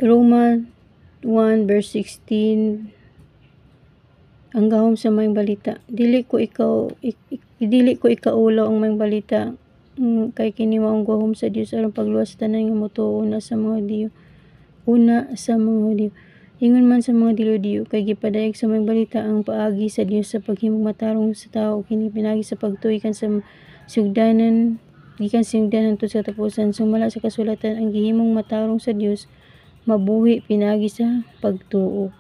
Roma 1 verse 16, ang gahom sa mayong balita. Dili ko ikaulaw ang mayong balita, kay kini maong gahom sa Dios aron pagluwas tanan nga motuo una sa mga Hudiyo. Ingon man sa mga dilo-diyo, kay gipadayag sa mayong balita ang paagi sa Dios sa paghimong matarong sa tao, kini pinagi sa pagtuy kan sa sugdanan, gikan sa sugdanan hangtod sa katapusan. Sumala sa kasulatan, ang gihimong matarong sa Dios mabuhi pinagi sa pagtuo.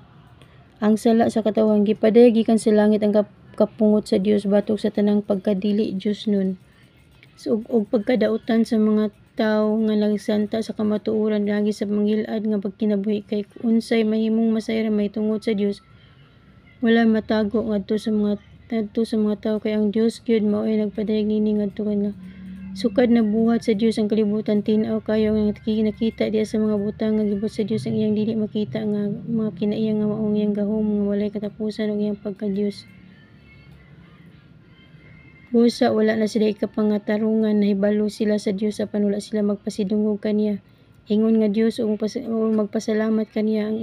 Ang sala sa katawan gipadayag gikan sa langit, ang kapungot sa Dios batok sa tanang pagkadili Dios nun. So, og pagkadautan sa mga tao nga nagsanta sa kamatuoran lagi sa manghilad nga pagkinabuhi, kay unsay mahimong masayran mahitungod sa Dios wala matago ngadto sa mga tao, kay ang Dios gyud mao ay nagpadayag nini ngadto kanila. Sukad na buhat sa Dios ang kalibutan, tin-aw kayo nga nakita diya sa mga butang nga gibot sa Dios ang iyang dili makita nga mga kinaiya nga maong iyang gahom nga walay katapusan ug iyang pagka-Dios. Busa wala na sila ikapangatarungan, nahibalo sila sa Dios apan wala sila magpasidungog kaniya. Ingon nga Dios ug magpasalamat kaniya ang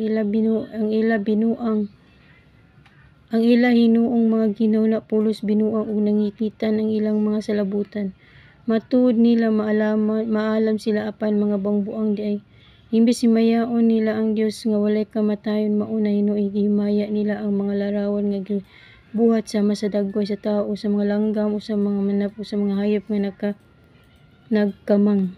ila hinuong mga ginuna pulos binuang ug nangikitan ang ilang mga salabutan. Matuod nila maalam sila apan mga bangbuang diay. Imbis himayaon nila ang Dios nga walay kamatayon, mauna hinuoy gihimaya nila ang mga larawan nga buhat sama sa dagway sa tao o sa mga langgam o sa mga manap o sa mga hayop nga nagkamang.